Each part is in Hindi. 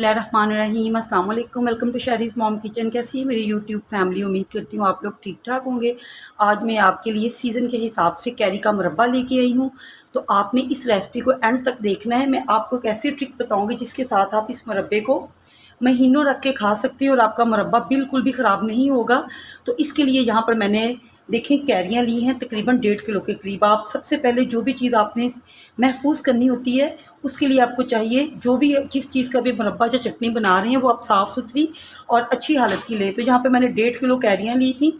बिस्मिल्लाहिर्रहमानिर्रहीम, अस्सलाम वालेकुम। Welcome to Shahreez mom kitchen. कैसी है मेरी यूट्यूब फैमिली? उम्मीद करती हूँ आप लोग ठीक ठाक होंगे। आज मैं आपके लिए सीज़न के हिसाब से कैरी का मुरब्बा लेके आई हूँ। तो आपने इस रेसिपी को एंड तक देखना है। मैं आपको एक ऐसी ट्रिक बताऊँगी जिसके साथ आप इस मुरब्बे को महीनों रख के खा सकते हो और आपका मुरब्बा बिल्कुल भी ख़राब नहीं होगा। तो इसके लिए यहाँ पर मैंने देखें कैरियाँ ली हैं तकरीबन 1.5 किलो के करीब। आप सबसे पहले जो भी चीज़ आपने महफूज करनी होती है उसके लिए आपको चाहिए जो भी जिस चीज़ का भी मुरब्बा या चटनी बना रहे हैं वो आप साफ़ सुथरी और अच्छी हालत की लें। तो यहाँ पे मैंने 1.5 किलो कैरियाँ ली थी,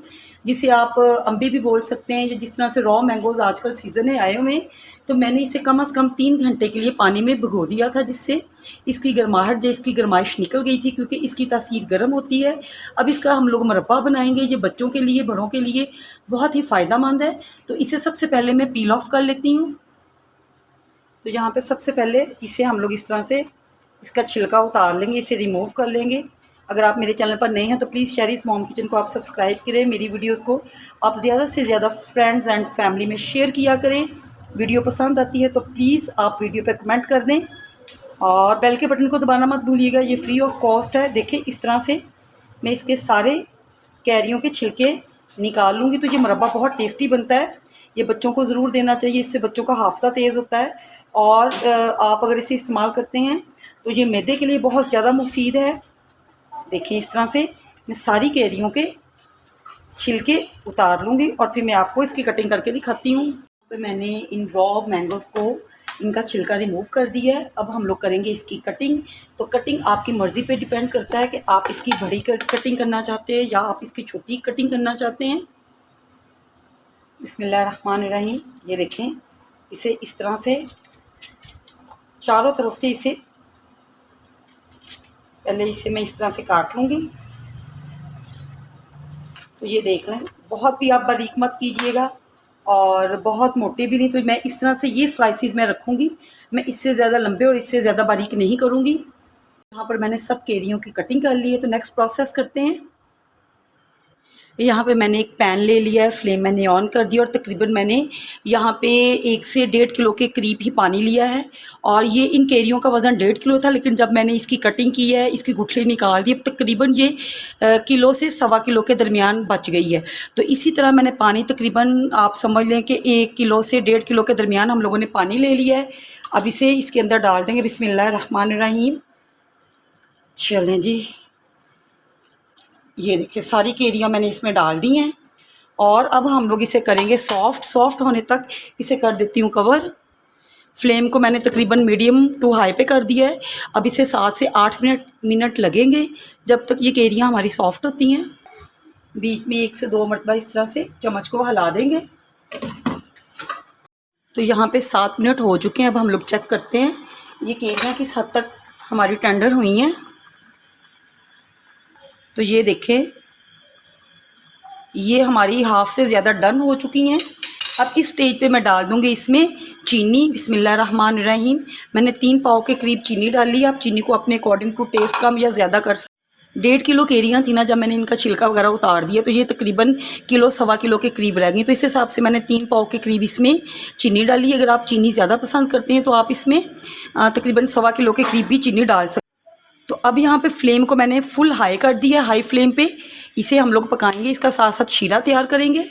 जिसे आप अम्बी भी बोल सकते हैं, या जिस तरह से रॉ मैंगोज़ आजकल सीज़न है आए हुए हैं। तो मैंने इसे कम से कम 3 घंटे के लिए पानी में भिगो दिया था, जिससे इसकी गर्माहट इसकी गर्माइश निकल गई थी, क्योंकि इसकी तासीर गर्म होती है। अब इसका हम लोग मुरब्बा बनाएंगे। ये बच्चों के लिए बड़ों के लिए बहुत ही फ़ायदेमंद है। तो इसे सबसे पहले मैं पील ऑफ कर लेती हूँ। तो यहाँ पे सबसे पहले इसे हम लोग इस तरह से इसका छिलका उतार लेंगे, इसे रिमूव कर लेंगे। अगर आप मेरे चैनल पर नए हैं तो प्लीज़ शहरीज़ मॉम किचन को आप सब्सक्राइब करें। मेरी वीडियोस को आप ज़्यादा से ज़्यादा फ्रेंड्स एंड फैमिली में शेयर किया करें। वीडियो पसंद आती है तो प्लीज़ आप वीडियो पर कमेंट कर दें और बेल के बटन को दबाना मत भूलिएगा। ये फ्री ऑफ कॉस्ट है। देखें इस तरह से मैं इसके सारे कैरियों के छिलके निकाल लूँगी। तो ये मुरब्बा बहुत टेस्टी बनता है। ये बच्चों को ज़रूर देना चाहिए, इससे बच्चों का हाफ़्ज़ा तेज़ होता है। और आप अगर इसे इस्तेमाल करते हैं तो ये मैदे के लिए बहुत ज़्यादा मुफीद है। देखिए इस तरह से मैं सारी कैरियों के छिलके उतार लूँगी और फिर मैं आपको इसकी कटिंग करके दिखाती हूँ। तो मैंने इन रॉ मैंगोज़ को इनका छिलका रिमूव कर दिया है। अब हम लोग करेंगे इसकी कटिंग। तो कटिंग आपकी मर्ज़ी पे डिपेंड करता है कि आप इसकी बड़ी कटिंग करना चाहते हैं या आप इसकी छोटी कटिंग करना चाहते हैं। बिस्मिल्लाहिर्रहमानिर्रहीम। ये देखें, इसे इस तरह से चारों तरफ से इसे पहले इसे मैं इस तरह से काट लूँगी। तो ये देख लें, बहुत भी आप बारीक मत कीजिएगा और बहुत मोटे भी नहीं। तो मैं इस तरह से ये स्लाइसिस में रखूँगी। मैं इससे ज़्यादा लंबे और इससे ज़्यादा बारीक नहीं करूँगी। यहाँ पर मैंने सब कैरियों की कटिंग कर ली है। तो नेक्स्ट प्रोसेस करते हैं। यहाँ पे मैंने एक पैन ले लिया है, फ्लेम मैंने ऑन कर दिया और तकरीबन मैंने यहाँ पे 1 से 1.5 किलो के करीब ही पानी लिया है। और ये इन कैरियों का वज़न 1.5 किलो था, लेकिन जब मैंने इसकी कटिंग की है, इसकी गुठली निकाल दी, तकरीबन ये किलो से सवा किलो के दरमियान बच गई है। तो इसी तरह मैंने पानी तकरीबन आप समझ लें कि 1 किलो से 1.5 किलो के दरमियान हम लोगों ने पानी ले लिया है। अब इसे इसके अंदर डाल देंगे। बिस्मिल्लाहिर्रहमानिर्रहीम। चलें जी, ये देखिए सारी कैरियाँ मैंने इसमें डाल दी हैं और अब हम लोग इसे करेंगे सॉफ्ट होने तक इसे कर देती हूँ कवर। फ्लेम को मैंने तकरीबन मीडियम टू हाई पे कर दिया है। अब इसे 7 से 8 मिनट लगेंगे जब तक ये कैरियाँ हमारी सॉफ्ट होती हैं। बीच में 1 से 2 मरतबा इस तरह से चम्मच को हिला देंगे। तो यहाँ पे 7 मिनट हो चुके हैं। अब हम लोग चेक करते हैं ये कैरियाँ किस हद तक हमारी टेंडर हुई हैं। तो ये देखें, ये हमारी हाफ़ से ज़्यादा डन हो चुकी हैं। अब इस स्टेज पे मैं डाल दूँगी इसमें चीनी। बिस्मिल्लाहिर्रहमानिर्रहीम। मैंने 3 पाव के करीब चीनी डाली है। आप चीनी को अपने अकॉर्डिंग टू टेस्ट कम या ज़्यादा कर सकते। 1.5 किलो कैरियाँ थी ना, जब मैंने इनका छिलका वगैरह उतार दिया तो ये तकरीबन किलो सवा किलो के करीब रह गई। तो इस हिसाब से मैंने 3 पाव के करीब इसमें चीनी डाली। अगर आप चीनी ज़्यादा पसंद करते हैं तो आप इसमें तकरीबन सवा किलो के करीब भी चीनी डाल सकते। तो अब यहाँ पे फ्लेम को मैंने फुल हाई कर दिया, हाई फ्लेम पे इसे हम लोग पकाएंगे। इसका साथ साथ शीरा तैयार करेंगे।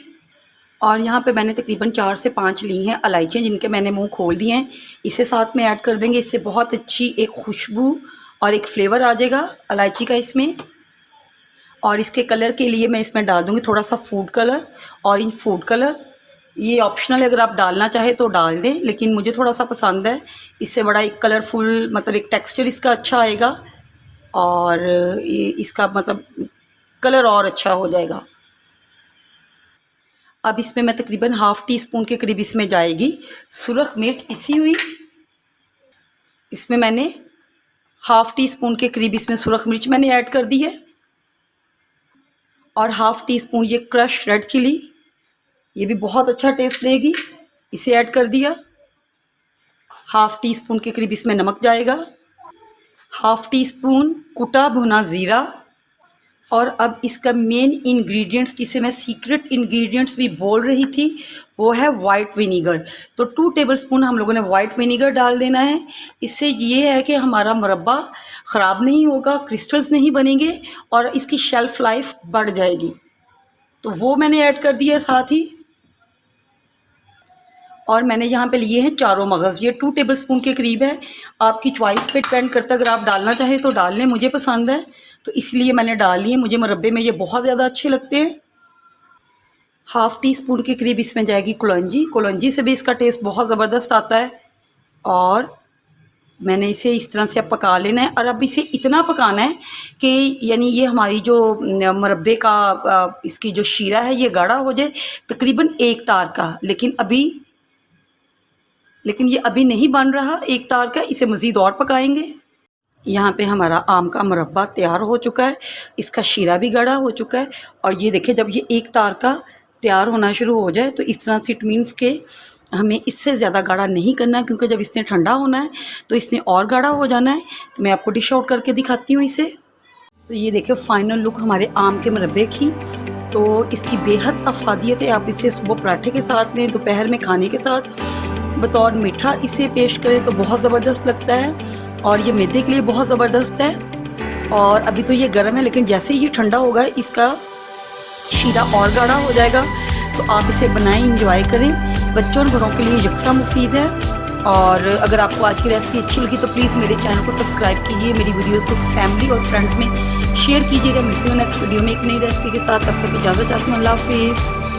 और यहाँ पे मैंने तकरीबन 4 से 5 ली हैं इलायचियाँ, जिनके मैंने मुंह खोल दिए हैं। इसे साथ में ऐड कर देंगे। इससे बहुत अच्छी एक खुशबू और एक फ्लेवर आ जाएगा इलायची का इसमें। और इसके कलर के लिए मैं इसमें डाल दूँगी थोड़ा सा food colour, orange food colour. ये ऑप्शनल है, अगर आप डालना चाहें तो डाल दें, लेकिन मुझे थोड़ा सा पसंद है। इससे बड़ा एक कलरफुल मतलब एक टेक्स्चर इसका अच्छा आएगा और ये इसका मतलब कलर और अच्छा हो जाएगा। अब इसमें मैं तकरीबन ½ टी स्पून के करीब इसमें जाएगी सुरख मिर्च पिसी हुई। इसमें मैंने ½ टी स्पून के करीब इसमें सुरख मिर्च मैंने ऐड कर दी है और ½ टी स्पून ये क्रश रेड चिली, ये भी बहुत अच्छा टेस्ट देगी, इसे ऐड कर दिया। ½ टी स्पून के करीब इसमें नमक जाएगा। ½ टी स्पून कुटा भुना ज़ीरा, और अब इसका मेन इंग्रेडिएंट्स, जिसे मैं सीक्रेट इंग्रेडिएंट्स भी बोल रही थी, वो है वाइट विनीगर। तो 2 टेबलस्पून हम लोगों ने वाइट विनीगर डाल देना है। इससे ये है कि हमारा मुरब्बा ख़राब नहीं होगा, क्रिस्टल्स नहीं बनेंगे और इसकी शेल्फ़ लाइफ बढ़ जाएगी। तो वो मैंने ऐड कर दिया है साथ ही। और मैंने यहाँ पे लिए हैं चारों मगज़, ये 2 टेबलस्पून के करीब है। आपकी चॉइस पे डिपेंड करता है, अगर आप डालना चाहें तो डाल लें, मुझे पसंद है तो इसलिए मैंने डाल लिए। मुझे मुरब्बे में ये बहुत ज़्यादा अच्छे लगते हैं। हाफ़ टी स्पून के करीब इसमें जाएगी कलौंजी। कलौंजी से भी इसका टेस्ट बहुत ज़बरदस्त आता है। और मैंने इसे इस तरह से अब पका लेना है। और अब इसे इतना पकाना है कि यानी ये हमारी जो मुरब्बे का इसकी जो शीरा है ये गाढ़ा हो जाए, तकरीबन 1 तार का। लेकिन ये अभी नहीं बन रहा 1 तार का, इसे मज़ीद और पकाएंगे। यहाँ पे हमारा आम का मुरब्बा तैयार हो चुका है, इसका शीरा भी गाढ़ा हो चुका है। और ये देखिए, जब ये 1 तार का तैयार होना शुरू हो जाए तो इस तरह से इट मीन्स के हमें इससे ज़्यादा गाढ़ा नहीं करना, क्योंकि जब इसने ठंडा होना है तो इसने और गाढ़ा हो जाना है। तो मैं आपको डिश आउट करके दिखाती हूँ इसे। तो ये देखिए फाइनल लुक हमारे आम के मुरब्बे की। तो इसकी बेहद अफादियत है। आप इसे सुबह पराठे के साथ में, दोपहर में खाने के साथ बतौर मीठा इसे पेश करें तो बहुत ज़बरदस्त लगता है। और ये मैदे के लिए बहुत ज़बरदस्त है। और अभी तो ये गर्म है, लेकिन जैसे ही ठंडा होगा इसका शीरा और गाढ़ा हो जाएगा। तो आप इसे बनाएं, इंजॉय करें। बच्चों और बड़ों के लिए यकसा मुफीद है। और अगर आपको आज की रेसिपी अच्छी लगी तो प्लीज़ मेरे चैनल को सब्सक्राइब कीजिए, मेरी वीडियोस को फैमिली और फ्रेंड्स में शेयर कीजिएगा। मिलती हूँ नेक्स्ट वीडियो में एक नई रेसिपी के साथ। तब तक इजाज़त चाहती हूँ। अल्लाह हाफिज़।